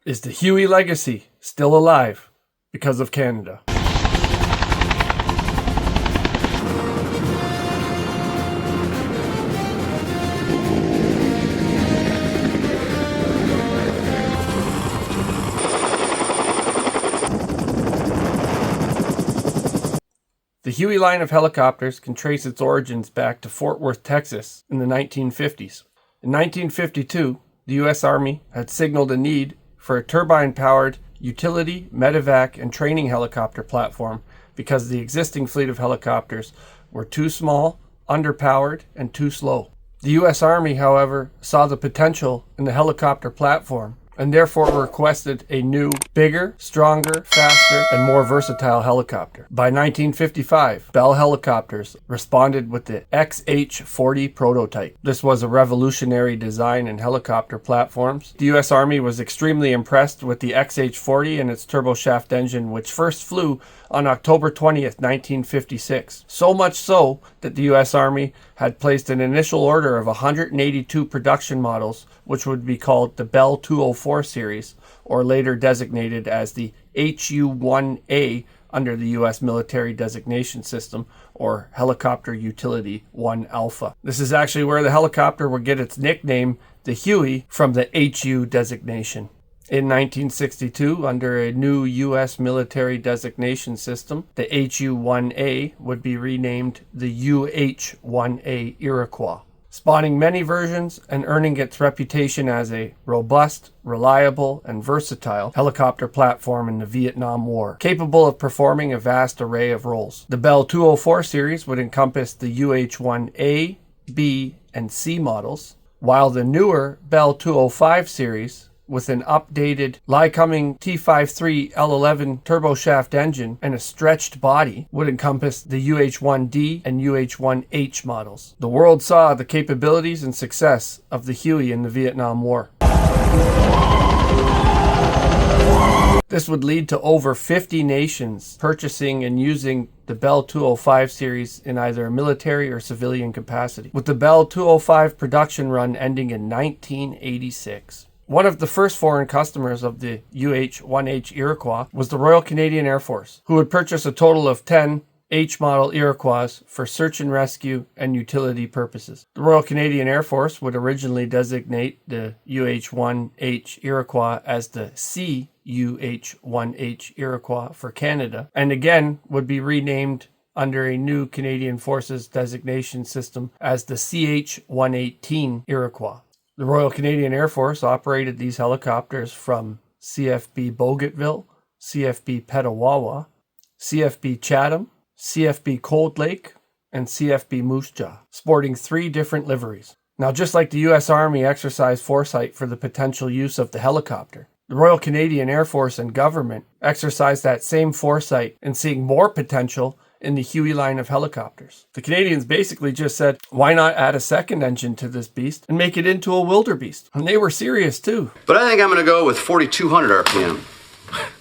Is the Huey legacy still alive because of Canada? The Huey line of helicopters can trace its origins back to Fort Worth, Texas in the 1950s. In 1952, the U.S. Army had signaled a need for a turbine-powered utility, medevac, and training helicopter platform because the existing fleet of helicopters were too small, underpowered, and too slow. The U.S. Army, however, saw the potential in the helicopter platform and therefore requested a new, bigger, stronger, faster, and more versatile helicopter. By 1955, Bell Helicopters responded with the CH-146 prototype. This was a revolutionary design in helicopter platforms. The U.S. Army was extremely impressed with the CH-140 and its turboshaft engine, which first flew on October 20th, 1956. So much so that the U.S. Army had placed an initial order of 182 production models, which would be called the Bell 204 series, or later designated as the HU-1A under the U.S. military designation system, or Helicopter Utility 1 Alpha. This is actually where the helicopter would get its nickname, the Huey, from the HU designation. In 1962, under a new U.S. military designation system, the HU-1A would be renamed the UH-1A Iroquois, spawning many versions and earning its reputation as a robust, reliable, and versatile helicopter platform in the Vietnam War, capable of performing a vast array of roles. The Bell 204 series would encompass the UH-1A, B, and C models, while the newer Bell 205 series, with an updated Lycoming T53 L11 turboshaft engine and a stretched body, would encompass the UH-1D and UH-1H models. The world saw the capabilities and success of the Huey in the Vietnam War. This would lead to over 50 nations purchasing and using the Bell 205 series in either a military or civilian capacity, with the Bell 205 production run ending in 1986. One of the first foreign customers of the UH-1H Iroquois was the Royal Canadian Air Force, who would purchase a total of 10 H-model Iroquois for search and rescue and utility purposes. The Royal Canadian Air Force would originally designate the UH-1H Iroquois as the CUH-1H Iroquois for Canada, and again would be renamed under a new Canadian Forces designation system as the CH-118 Iroquois. The Royal Canadian Air Force operated these helicopters from CFB Bougainville, CFB Petawawa, CFB Chatham, CFB Cold Lake, and CFB Moose Jaw, sporting 3 different liveries. Now, just like the U.S. Army exercised foresight for the potential use of the helicopter, the Royal Canadian Air Force and government exercised that same foresight in seeing more potential in the Huey line of helicopters. The Canadians basically just said, why not add a second engine to this beast and make it into a wildebeest? And they were serious too. But I think I'm going to go with 4,200 RPM.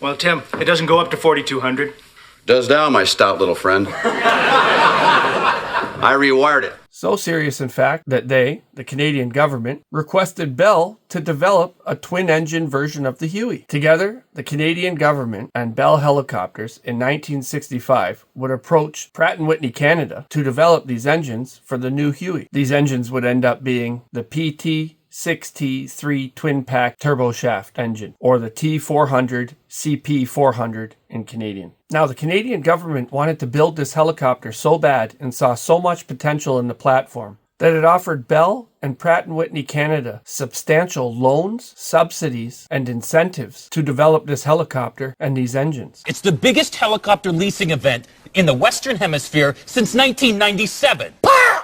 Well, Tim, it doesn't go up to 4,200. Does now, my stout little friend. I rewired it. So serious, in fact, that they, the Canadian government, requested Bell to develop a twin-engine version of the Huey. Together, the Canadian government and Bell Helicopters in 1965 would approach Pratt & Whitney Canada to develop these engines for the new Huey. These engines would end up being the PT-6T3 twin-pack turboshaft engine, or the T400 CP400 in Canadian. Now, the Canadian government wanted to build this helicopter so bad and saw so much potential in the platform that it offered Bell and Pratt & Whitney Canada substantial loans, subsidies, and incentives to develop this helicopter and these engines. It's the biggest helicopter leasing event in the Western Hemisphere since 1997.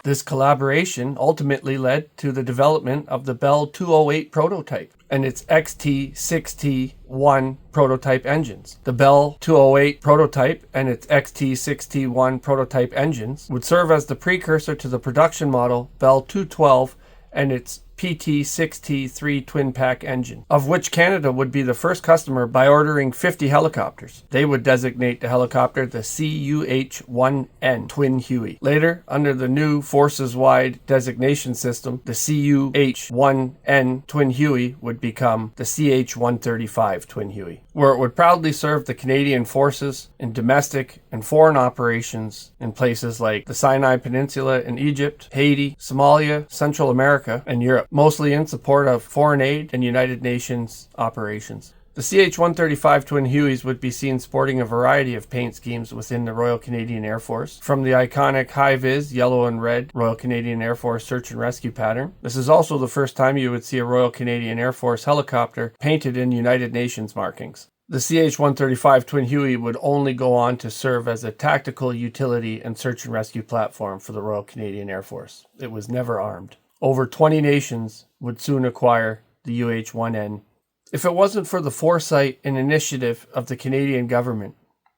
This collaboration ultimately led to the development of the Bell 208 prototype and its XT6T1 prototype engines. The Bell 208 prototype and its XT6T1 prototype engines would serve as the precursor to the production model Bell 212 and its PT-6T3 twin-pack engine, of which Canada would be the first customer by ordering 50 helicopters. They would designate the helicopter the CH-1N Twin Huey. Later, under the new Forces-wide designation system, the CH-1N Twin Huey would become the CH-135 Twin Huey, where it would proudly serve the Canadian forces in domestic and foreign operations in places like the Sinai Peninsula in Egypt, Haiti, Somalia, Central America, and Europe, mostly in support of foreign aid and United Nations operations. The CH-135 Twin Hueys would be seen sporting a variety of paint schemes within the Royal Canadian Air Force, from the iconic high-vis yellow and red Royal Canadian Air Force search and rescue pattern. This is also the first time you would see a Royal Canadian Air Force helicopter painted in United Nations markings. The CH-135 Twin Huey would only go on to serve as a tactical utility and search and rescue platform for the Royal Canadian Air Force. It was never armed. Over 20 nations would soon acquire the UH-1N. If it wasn't for the foresight and initiative of the Canadian government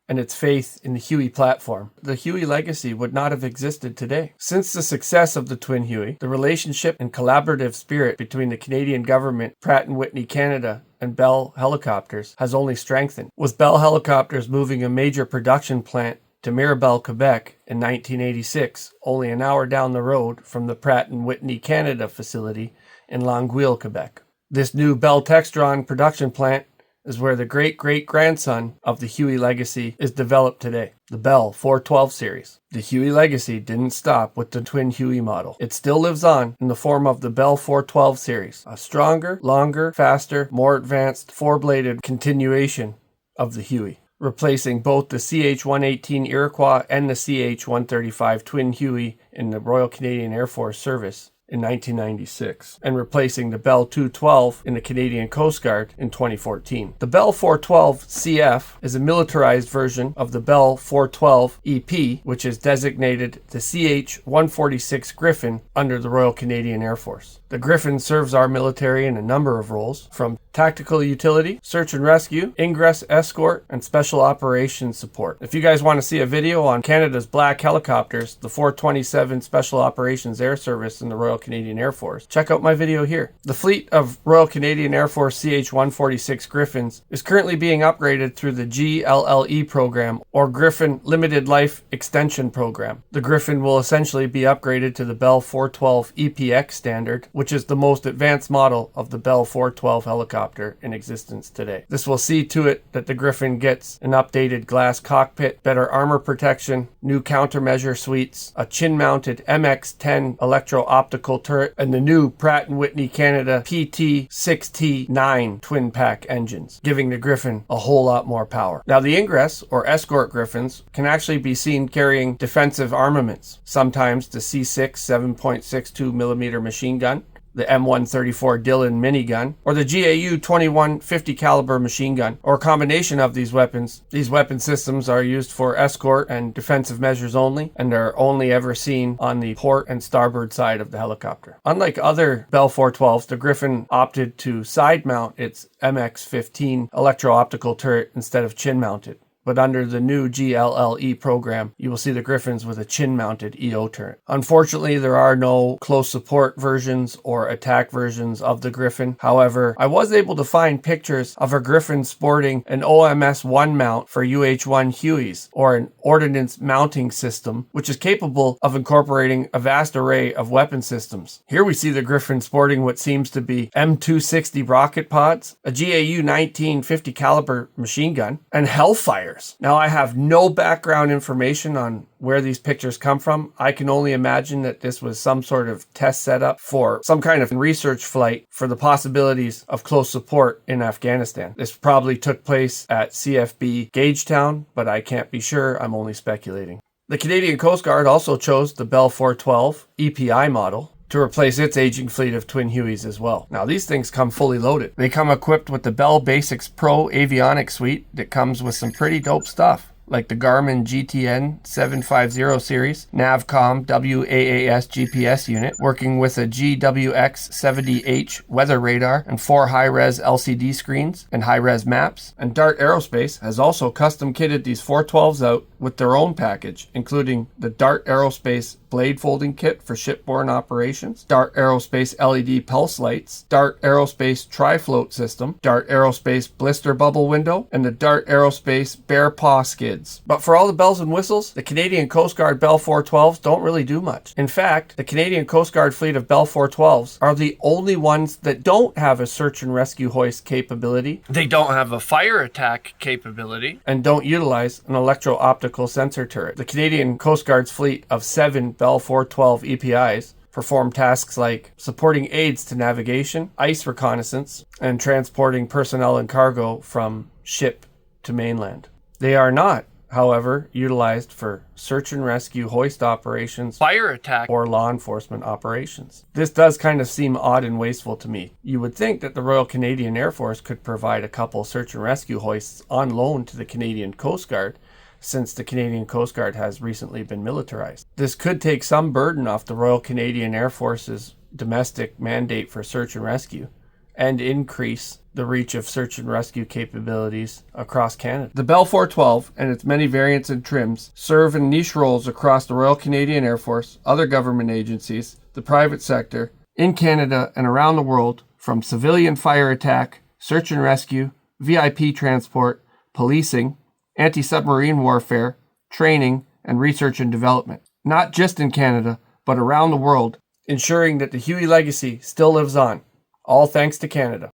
and its faith in the Huey platform, the Huey legacy would not have existed today. Since the success of the Twin Huey, the relationship and collaborative spirit between the Canadian government, Pratt & Whitney Canada, and Bell Helicopters has only strengthened, with Bell Helicopters moving a major production plant to Mirabel, Quebec in 1986, only an hour down the road from the Pratt & Whitney Canada facility in Longueuil, Quebec. This new Bell Textron production plant is where the great-great-grandson of the Huey legacy is developed today, the Bell 412 series. The Huey legacy didn't stop with the Twin Huey model. It still lives on in the form of the Bell 412 series, a stronger, longer, faster, more advanced four-bladed continuation of the Huey, replacing both the CH-118 Iroquois and the CH-135 Twin Huey in the Royal Canadian Air Force service in 1996, and replacing the Bell 212 in the Canadian Coast Guard in 2014. The Bell 412 CF is a militarized version of the Bell 412 EP, which is designated the CH-146 Griffon under the Royal Canadian Air Force. The Griffon serves our military in a number of roles, from tactical utility, search and rescue, ingress escort, and special operations support. If you guys want to see a video on Canada's black helicopters, the 427 Special Operations Air Service in the Royal Canadian Air Force, check out my video here. The fleet of Royal Canadian Air Force CH-146 Griffons is currently being upgraded through the GLLE program, or Griffon Limited Life Extension Program. The Griffon will essentially be upgraded to the Bell 412 EPX standard, which is the most advanced model of the Bell 412 helicopter in existence today. This will see to it that the Griffon gets an updated glass cockpit, better armor protection, new countermeasure suites, a chin-mounted MX-10 electro-optical turret, and the new Pratt & Whitney Canada PT-6T9 twin-pack engines, giving the Griffon a whole lot more power. Now, the ingress, or escort Griffons, can actually be seen carrying defensive armaments, sometimes the C6 7.62mm machine gun, the M134 Dillon minigun, or the GAU 2150 caliber machine gun, or a combination of these weapons. These weapon systems are used for escort and defensive measures only, and are only ever seen on the port and starboard side of the helicopter. Unlike other Bell 412s, the Griffon opted to side mount its MX-15 electro-optical turret instead of chin mounted. But under the new GLLE program, you will see the Griffons with a chin-mounted EO turret. Unfortunately, there are no close support versions or attack versions of the Griffon. However, I was able to find pictures of a Griffon sporting an OMS-1 mount for UH-1 Hueys, or an ordnance mounting system, which is capable of incorporating a vast array of weapon systems. Here we see the Griffon sporting what seems to be M260 rocket pods, a GAU 1950 caliber machine gun, and Hellfire. Now, I have no background information on where these pictures come from. I can only imagine that this was some sort of test setup for some kind of research flight for the possibilities of close support in Afghanistan. This probably took place at CFB Gagetown, but I can't be sure. I'm only speculating. The Canadian Coast Guard also chose the Bell 412 EPI model to replace its aging fleet of Twin Hueys as well. Now, these things come fully loaded. They come equipped with the Bell Basics Pro avionics suite that comes with some pretty dope stuff, like the Garmin GTN 750 series, Navcom WAAS GPS unit, working with a GWX-70H weather radar and 4 high-res LCD screens and high-res maps. And Dart Aerospace has also custom kitted these 412s out with their own package, including the Dart Aerospace blade folding kit for shipborne operations, Dart Aerospace LED pulse lights, Dart Aerospace tri-float system, Dart Aerospace blister bubble window, and the Dart Aerospace bare paw skids. But for all the bells and whistles, the Canadian Coast Guard Bell 412s don't really do much. In fact, the Canadian Coast Guard fleet of Bell 412s are the only ones that don't have a search and rescue hoist capability. They don't have a fire attack capability and don't utilize an electro-optical sensor turret. The Canadian Coast Guard's fleet of 7 Bell 412 EPIs perform tasks like supporting aids to navigation, ice reconnaissance, and transporting personnel and cargo from ship to mainland. They are not, however, utilized for search and rescue hoist operations, fire attack, or law enforcement operations. This does kind of seem odd and wasteful to me. You would think that the Royal Canadian Air Force could provide a couple search and rescue hoists on loan to the Canadian Coast Guard, since the Canadian Coast Guard has recently been militarized. This could take some burden off the Royal Canadian Air Force's domestic mandate for search and rescue, and increase the reach of search and rescue capabilities across Canada. The Bell 412 and its many variants and trims serve in niche roles across the Royal Canadian Air Force, other government agencies, the private sector, in Canada and around the world, from civilian fire attack, search and rescue, VIP transport, policing, anti-submarine warfare, training, and research and development. Not just in Canada, but around the world, ensuring that the Huey legacy still lives on. All thanks to Canada.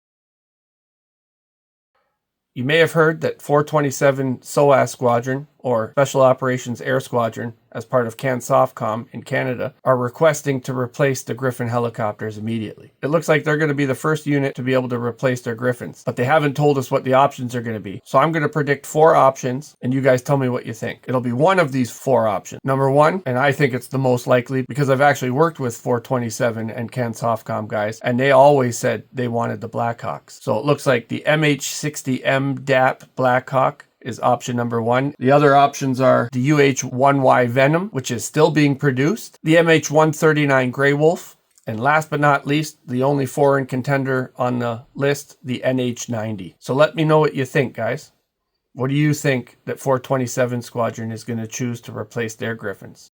You may have heard that 427 SOAS Squadron, or Special Operations Air Squadron, as part of CANSOFCOM in Canada, are requesting to replace the Griffon helicopters immediately. It looks like they're going to be the first unit to be able to replace their Griffons, but they haven't told us what the options are going to be. So I'm going to predict 4 options, and you guys tell me what you think. It'll be one of these 4 options. Number 1, and I think it's the most likely because I've actually worked with 427 and CANSOFCOM guys, and they always said they wanted the Blackhawks. So it looks like the MH-60M DAP Blackhawk is option number 1. The other options are the UH-1Y Venom, which is still being produced, the MH-139 Grey Wolf, and last but not least, the only foreign contender on the list, the NH-90. So let me know what you think, guys. What do you think that 427 Squadron is going to choose to replace their Griffons?